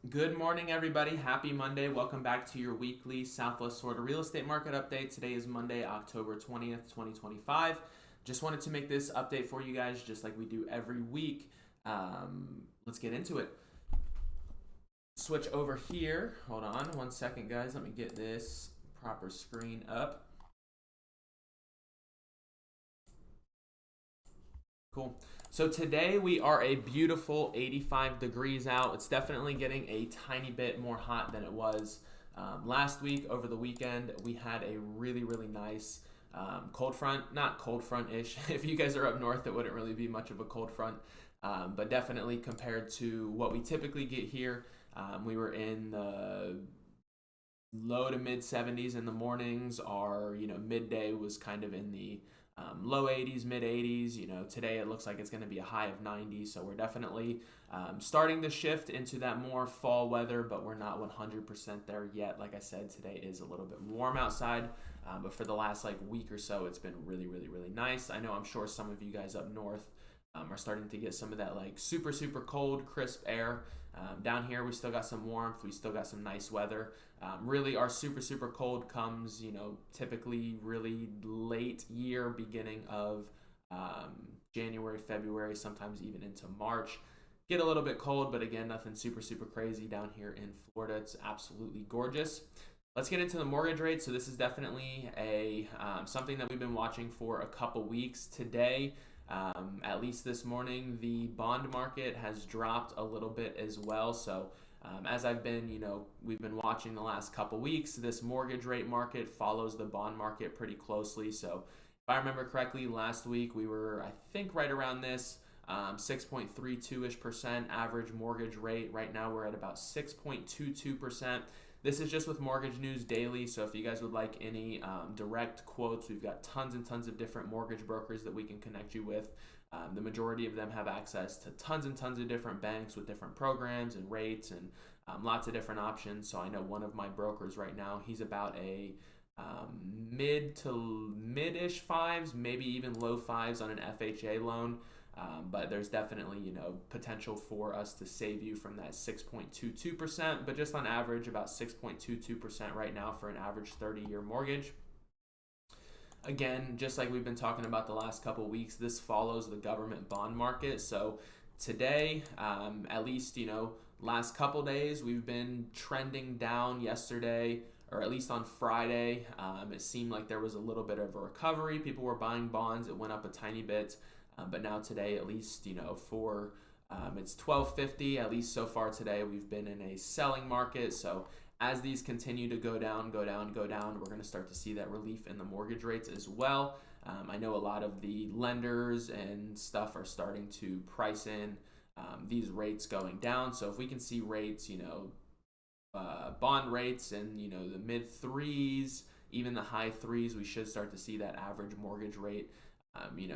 Good morning, everybody. Happy Monday. Welcome back to your weekly Southwest Florida real estate market update. Today is Monday, October 20th, 2025. Just wanted to make this update for you guys, just like we do every week. Let's get into it. Switch over here. Hold on one second, guys. Let me get this proper screen up. Cool. So today we are a beautiful 85 degrees out. It's definitely getting a tiny bit more hot than it was last week. Over the weekend, we had a really nice cold front. Not cold front-ish. If you guys are up north, it wouldn't really be much of a cold front. But definitely compared to what we typically get here, we were in the low to mid 70s in the mornings. Our midday was kind of in the low 80s, mid 80s. Today it looks like it's going to be a high of 90. So we're definitely starting to shift into that more fall weather, but we're not 100% there yet. Like I said, today is a little bit warm outside, but for the last week or so, it's been really nice. I know I'm sure some of you guys up north are starting to get some of that super cold, crisp air. Down here, we still got some warmth. We still got some nice weather. Really, our super cold comes, typically really late year, beginning of January, February, sometimes even into March. Get a little bit cold, but again, nothing super crazy down here in Florida. It's absolutely gorgeous. Let's get into the mortgage rate. So this is definitely a something that we've been watching for a couple weeks. Today, at least this morning, the bond market has dropped a little bit as well. So as I've been, we've been watching the last couple weeks, this mortgage rate market follows the bond market pretty closely. So if I remember correctly, last week we were, I think, right around this 6.32-ish% average mortgage rate. Right now we're at about 6.22%. This is just with Mortgage News Daily, so if you guys would like any direct quotes, we've got tons and tons of different mortgage brokers that we can connect you with. The majority of them have access to tons and tons of different banks with different programs and rates and lots of different options. So I know one of my brokers right now, he's about a mid to mid-ish fives, maybe even low fives on an FHA loan. But there's definitely, potential for us to save you from that 6.22%, but just on average, about 6.22% right now for an average 30-year mortgage. Again, just like we've been talking about the last couple weeks, this follows the government bond market. So today, at least, last couple days, we've been trending down. Yesterday, or at least on Friday, it seemed like there was a little bit of a recovery. People were buying bonds. It went up a tiny bit. But now today, at least, for it's 12.50, at least so far today, we've been in a selling market. So as these continue to go down, we're going to start to see that relief in the mortgage rates as well. I know a lot of the lenders and stuff are starting to price in these rates going down. So if we can see rates, bond rates in, the mid threes, even the high threes, we should start to see that average mortgage rate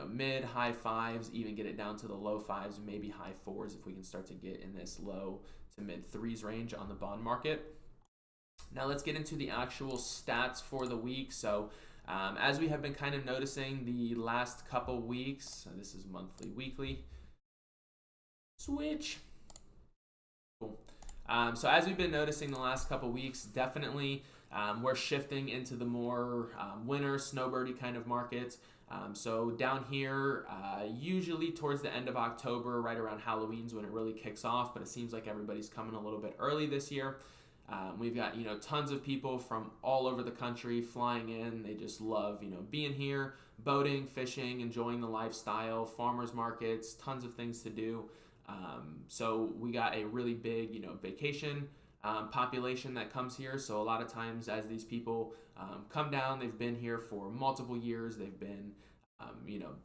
mid, high fives, even get it down to the low fives, maybe high fours if we can start to get in this low to mid threes range on the bond market. Now let's get into the actual stats for the week. So as we have been kind of noticing the last couple weeks, so this is monthly, weekly, switch. Cool. So as we've been noticing the last couple weeks, definitely we're shifting into the more winter snowbirdy kind of markets. So down here, usually towards the end of October, right around Halloween's when it really kicks off, but it seems like everybody's coming a little bit early this year. We've got, tons of people from all over the country flying in. They just love, being here, boating, fishing, enjoying the lifestyle, farmers markets, tons of things to do. So we got a really big, vacation population that comes here. So a lot of times as these people come down, they've been here for multiple years. They've been,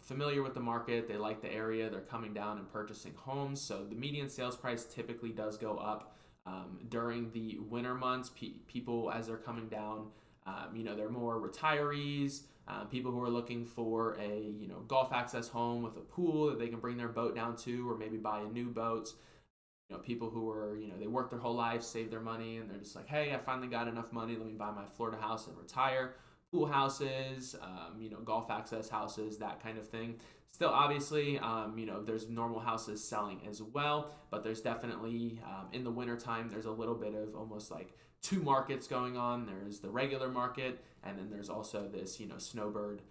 familiar with the market. They like the area. They're coming down and purchasing homes. So the median sales price typically does go up during the winter months. People, as they're coming down, they're more retirees, people who are looking for a, golf access home with a pool that they can bring their boat down to, or maybe buy a new boat. People who are, they work their whole life, save their money, and they're just like, hey, I finally got enough money. Let me buy my Florida house and retire. Pool houses, golf access houses, that kind of thing. Still, obviously, there's normal houses selling as well, but there's definitely, in the wintertime, there's a little bit of almost like two markets going on. There's the regular market, and then there's also this, snowbird,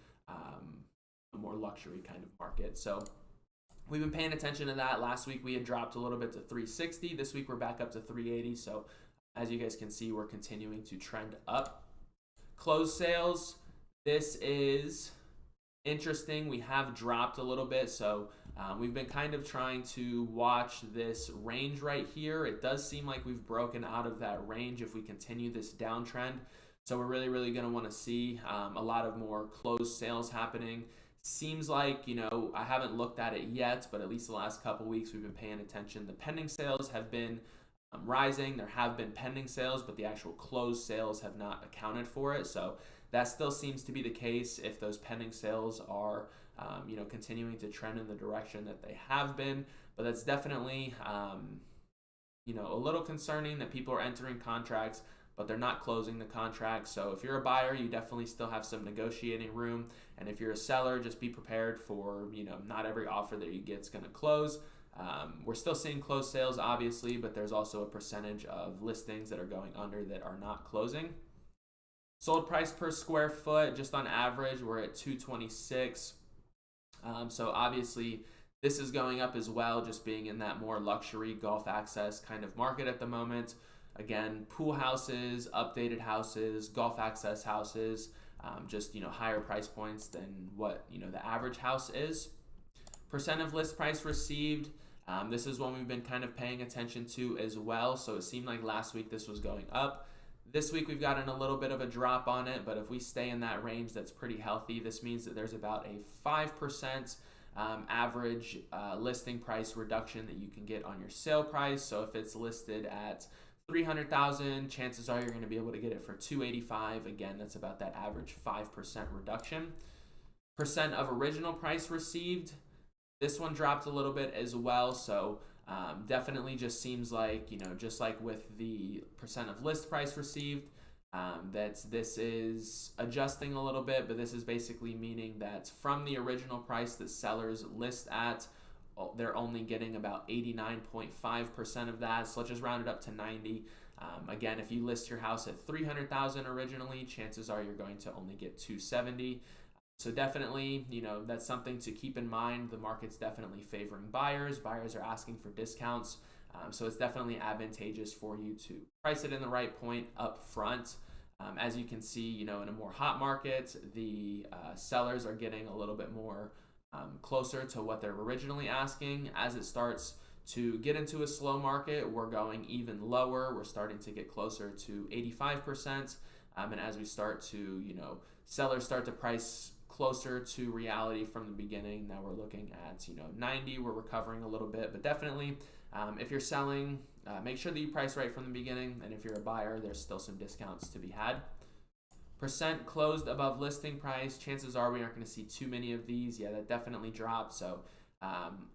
more luxury kind of market. So we've been paying attention to that. Last week we had dropped a little bit to 360. This week we're back up to 380. So as you guys can see, we're continuing to trend up. Closed sales. This is interesting. We have dropped a little bit. So we've been kind of trying to watch this range right here. It does seem like we've broken out of that range if we continue this downtrend. So we're really, really going to want to see a lot of more closed sales happening. Seems like, I haven't looked at it yet, but at least the last couple weeks we've been paying attention. The pending sales have been rising. There have been pending sales, but the actual closed sales have not accounted for it. So that still seems to be the case if those pending sales are, continuing to trend in the direction that they have been. But that's definitely, a little concerning that people are entering contracts, but they're not closing the contract. So if you're a buyer, you definitely still have some negotiating room. And if you're a seller, just be prepared for, not every offer that you get is going to close. We're still seeing closed sales, obviously, but there's also a percentage of listings that are going under that are not closing. Sold price per square foot, just on average, we're at $226. So obviously, this is going up as well, just being in that more luxury golf access kind of market at the moment. Again, pool houses, updated houses, golf access houses, just higher price points than what the average house is. Percent of list price received. This is one we've been kind of paying attention to as well. So it seemed like last week this was going up. This week we've gotten a little bit of a drop on it, but if we stay in that range, that's pretty healthy. This means that there's about a 5% average listing price reduction that you can get on your sale price. So if it's listed at $300,000, chances are you're going to be able to get it for $285,000. Again, that's about that average 5% reduction. Percent of original price received. This one dropped a little bit as well. So definitely just seems like, just like with the percent of list price received, that this is adjusting a little bit, but this is basically meaning that from the original price that sellers list at, they're only getting about 89.5% of that. So let's just round it up to 90. Again, if you list your house at $300,000 originally, chances are you're going to only get $270,000. So definitely, that's something to keep in mind. The market's definitely favoring buyers. Buyers are asking for discounts. So it's definitely advantageous for you to price it in the right point up front. As you can see, in a more hot market, the sellers are getting a little bit more closer to what they're originally asking. As it starts to get into a slow market, we're going even lower. We're starting to get closer to 85%. And as we start to, sellers start to price closer to reality from the beginning, now we're looking at 90. We're recovering a little bit, but definitely if you're selling, make sure that you price right from the beginning, and if you're a buyer, there's still some discounts to be had. Percent closed above listing price, chances are we aren't going to see too many of these. Yeah, that definitely dropped. So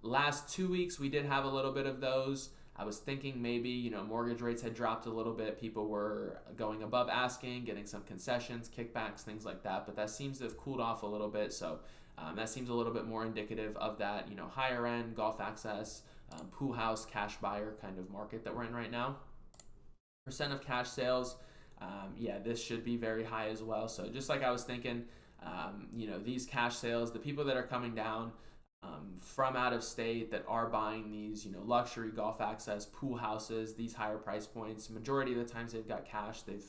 last 2 weeks we did have a little bit of those. I was thinking maybe, mortgage rates had dropped a little bit. People were going above asking, getting some concessions, kickbacks, things like that. But that seems to have cooled off a little bit. So that seems a little bit more indicative of that, higher end golf access, pool house, cash buyer kind of market that we're in right now. Percent of cash sales. This should be very high as well. So just like I was thinking, these cash sales, the people that are coming down from out of state that are buying these, luxury golf access pool houses, these higher price points, majority of the times they've got cash. They've,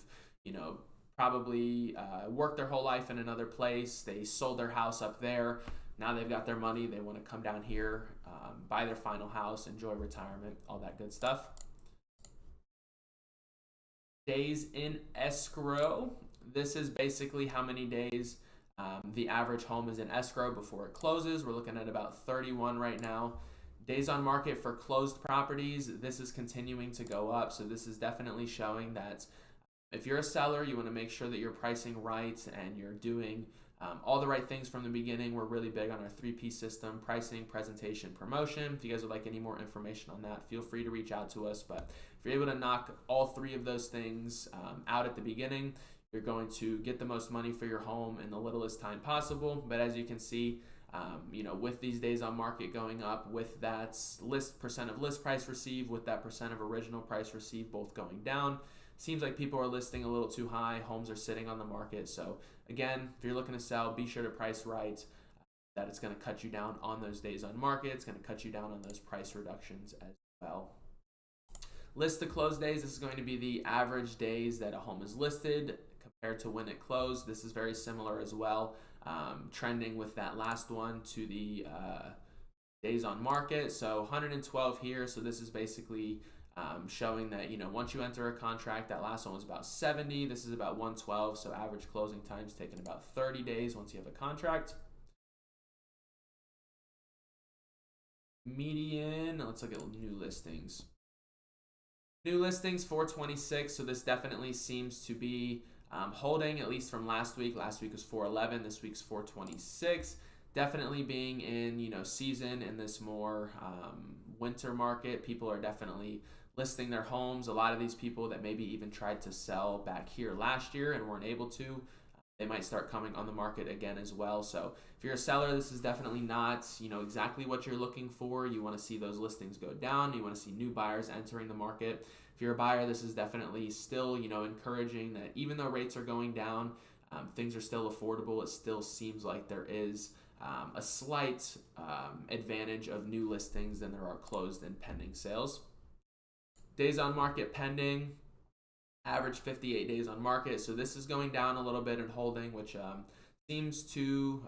probably worked their whole life in another place. They sold their house up there. Now they've got their money. They want to come down here, buy their final house, enjoy retirement, all that good stuff. Days in escrow. This is basically how many days the average home is in escrow before it closes. We're looking at about 31 right now. Days on market for closed properties, this is continuing to go up. So this is definitely showing that if you're a seller, you want to make sure that you're pricing right and you're doing all the right things from the beginning. We're really big on our 3P system: pricing, presentation, promotion. If you guys would like any more information on that, feel free to reach out to us. But if you're able to knock all three of those things out at the beginning, you're going to get the most money for your home in the littlest time possible. But as you can see, With these days on market going up, with that percent of list price received, with that percent of original price received both going down, seems like people are listing a little too high. Homes are sitting on the market. So again, if you're looking to sell, be sure to price right. That it's going to cut you down on those days on market. It's going to cut you down on those price reductions as well. List to close days. This is going to be the average days that a home is listed compared to when it closed. This is very similar as well, trending with that last one to the days on market. So 112 here. So this is basically showing that, once you enter a contract, that last one was about 70. This is about 112. So average closing time's taking about 30 days once you have a contract. Median, let's look at new listings. New listings 426, so this definitely seems to be holding, at least from last week. Last week was 411, this week's 426. Definitely being in season in this more winter market. People are definitely listing their homes. A lot of these people that maybe even tried to sell back here last year and weren't able to, they might start coming on the market again as well. So if you're a seller, this is definitely not exactly what you're looking for. You want to see those listings go down. You want to see new buyers entering the market. If you're a buyer, this is definitely still encouraging that even though rates are going down, things are still affordable. It still seems like there is a slight advantage of new listings than there are closed and pending sales. Days on market pending, average 58 days on market. So this is going down a little bit and holding, which seems to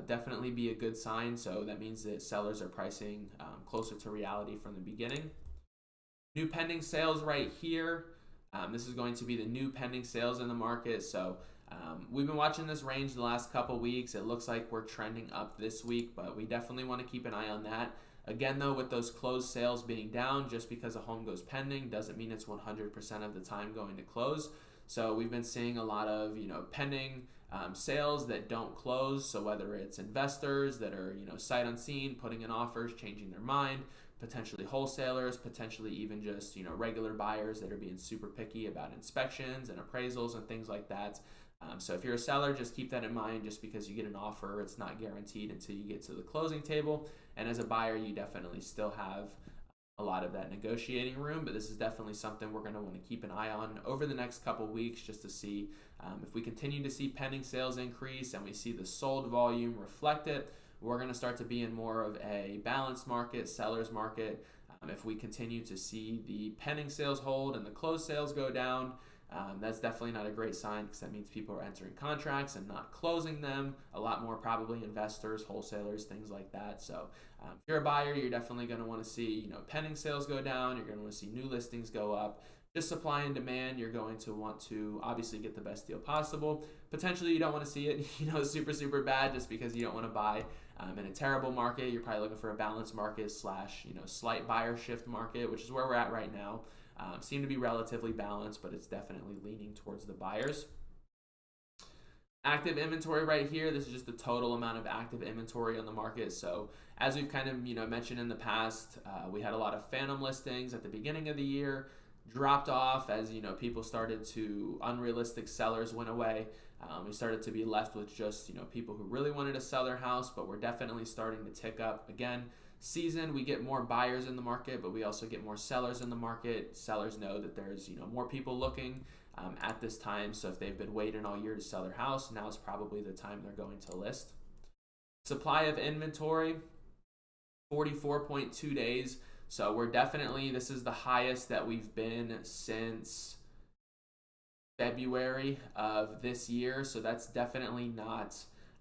definitely be a good sign. So that means that sellers are pricing closer to reality from the beginning. New pending sales right here. This is going to be the new pending sales in the market. So we've been watching this range the last couple weeks. It looks like we're trending up this week, but we definitely want to keep an eye on that. Again, though, with those closed sales being down, just because a home goes pending doesn't mean it's 100% of the time going to close. So we've been seeing a lot of pending sales that don't close. So whether it's investors that are sight unseen, putting in offers, changing their mind, potentially wholesalers, potentially even just regular buyers that are being super picky about inspections and appraisals and things like that. So if you're a seller, just keep that in mind. Just because you get an offer, it's not guaranteed until you get to the closing table. And as a buyer, you definitely still have a lot of that negotiating room, but this is definitely something we're going to want to keep an eye on over the next couple weeks, just to see if we continue to see pending sales increase and we see the sold volume reflect it. We're going to start to be in more of a balanced market, seller's market. If we continue to see the pending sales hold and the closed sales go down, that's definitely not a great sign, because that means people are entering contracts and not closing them. A lot more probably investors, wholesalers, things like that. So if you're a buyer, you're definitely going to want to see pending sales go down. You're going to want to see new listings go up. Just supply and demand, you're going to want to obviously get the best deal possible. Potentially you don't want to see it super bad, just because you don't want to buy in a terrible market. You're probably looking for a balanced market / slight buyer shift market, which is where we're at right now. Seem to be relatively balanced, but it's definitely leaning towards the buyers. Active inventory right here. This is just the total amount of active inventory on the market. So as we've kind of mentioned in the past, we had a lot of phantom listings at the beginning of the year, dropped off as people started to, unrealistic sellers went away. We started to be left with just people who really wanted to sell their house, but we're definitely starting to tick up again. Season, we get more buyers in the market, but we also get more sellers in the market. Sellers know that there's more people looking at this time, so if they've been waiting all year to sell their house, now is probably the time they're going to list. Supply of inventory, 44.2 days. So we're definitely, this is the highest that we've been since February of this year. So that's definitely not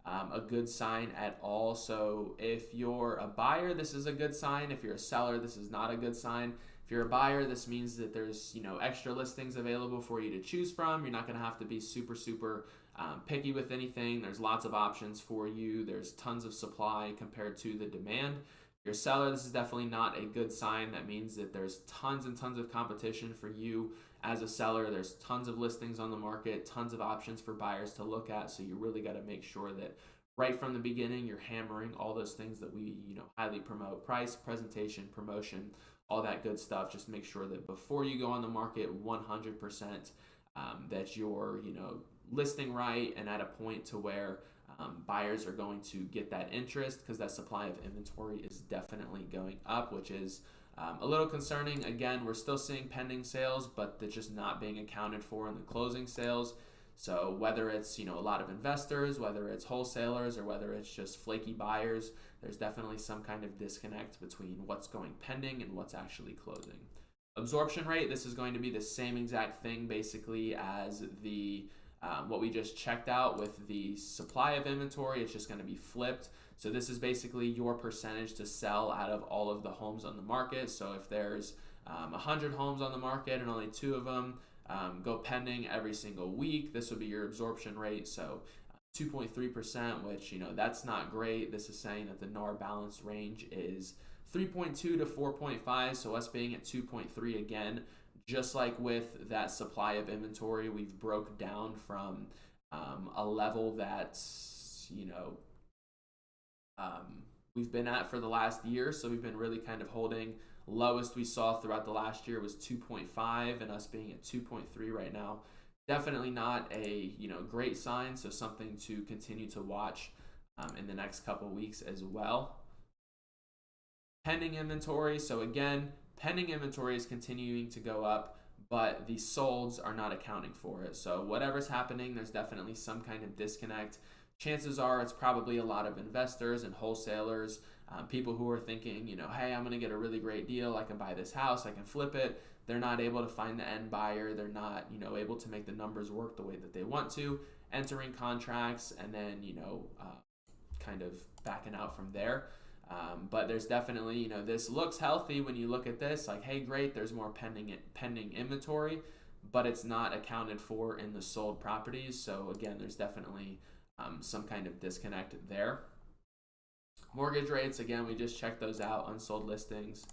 a good sign at all. So if you're a buyer, this is a good sign. If you're a seller, this is not a good sign. If you're a buyer, this means that there's extra listings available for you to choose from. You're not going to have to be super picky with anything. There's lots of options for you. There's tons of supply compared to the demand. If you're a seller, this is definitely not a good sign. That means that there's tons and tons of competition for you as a seller. There's tons of listings on the market, tons of options for buyers to look at. So you really got to make sure that right from the beginning, you're hammering all those things that we highly promote: price, presentation, promotion, all that good stuff. Just make sure that before you go on the market, 100% that you're listing right and at a point to where buyers are going to get that interest because that supply of inventory is definitely going up, which is a little concerning. Again, we're still seeing pending sales, but they're just not being accounted for in the closing sales. So whether it's, a lot of investors, whether it's wholesalers, or whether it's just flaky buyers, there's definitely some kind of disconnect between what's going pending and what's actually closing. Absorption rate, this is going to be the same exact thing basically as the what we just checked out with the supply of inventory. It's just going to be flipped. So this is basically your percentage to sell out of all of the homes on the market. So if there's 100 homes on the market and only 2 of them go pending every single week, this would be your absorption rate. So 2.3%, which, that's not great. This is saying that the NAR balance range is 3.2 to 4.5. So us being at 2.3 again, just like with that supply of inventory, we've broke down from a level that, we've been at for the last year. So we've been really kind of holding. Lowest we saw throughout the last year was 2.5, and us being at 2.3 right now, definitely not a great sign. So something to continue to watch in the next couple weeks as well. Pending inventory. So again, pending inventory is continuing to go up, but the solds are not accounting for it. So whatever's happening, there's definitely some kind of disconnect. Chances are it's probably a lot of investors and wholesalers, people who are thinking, hey, I'm going to get a really great deal. I can buy this house. I can flip it. They're not able to find the end buyer. They're not, able to make the numbers work the way that they want to, entering contracts and then, kind of backing out from there. But there's definitely, this looks healthy when you look at this, like, hey, great, there's more pending inventory, but it's not accounted for in the sold properties. So again, there's definitely some kind of disconnect there. Mortgage rates, again, we just checked those out, unsold listings.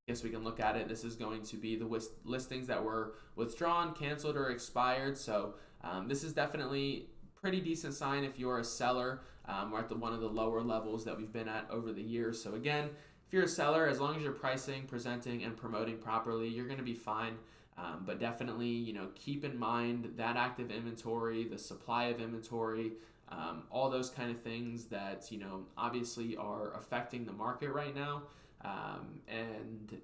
Guess we can look at it. This is going to be the listings that were withdrawn, canceled, or expired. So this is definitely pretty decent sign if you're a seller. We're at one of the lower levels that we've been at over the years. So again, if you're a seller, as long as you're pricing, presenting, and promoting properly, you're going to be fine. But definitely, keep in mind that active inventory, the supply of inventory, all those kind of things that, obviously are affecting the market right now. And,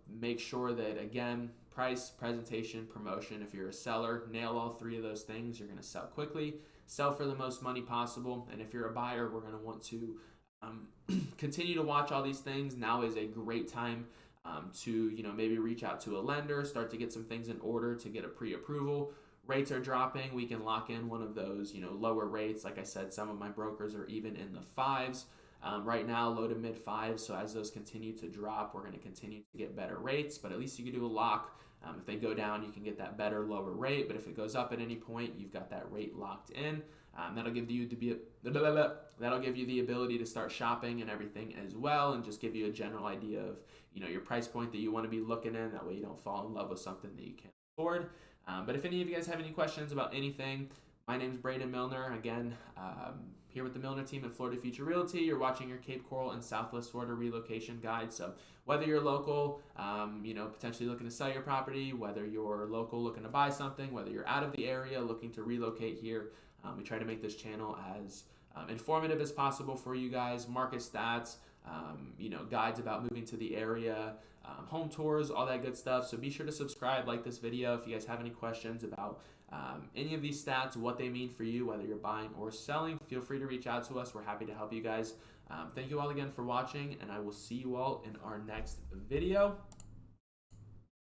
make sure that, again, price, presentation, promotion. If you're a seller, nail all 3 of those things. You're going to sell quickly, sell for the most money possible. And if you're a buyer, we're going to want to continue to watch all these things. Now is a great time to, maybe reach out to a lender, start to get some things in order to get a pre-approval. Rates are dropping. We can lock in one of those, lower rates. Like I said, some of my brokers are even in the 5s. Right now, low to mid 5s. So as those continue to drop, we're going to continue to get better rates, but at least you can do a lock. If they go down, you can get that better, lower rate. But if it goes up at any point, you've got that rate locked in. That'll give you the ability to start shopping and everything as well, and just give you a general idea of your price point that you want to be looking in. That way you don't fall in love with something that you can't afford. But if any of you guys have any questions about anything, my name is Braden Milner. Again, here with the Milner team at Florida Future Realty. You're watching your Cape Coral and Southwest Florida relocation guide. So whether you're local, potentially looking to sell your property, whether you're local looking to buy something, whether you're out of the area looking to relocate here, we try to make this channel as informative as possible for you guys. Market stats, guides about moving to the area, home tours, all that good stuff. So be sure to subscribe, like this video. If you guys have any questions about any of these stats, what they mean for you, whether you're buying or selling, feel free to reach out to us. We're happy to help you guys. Thank you all again for watching, and I will see you all in our next video.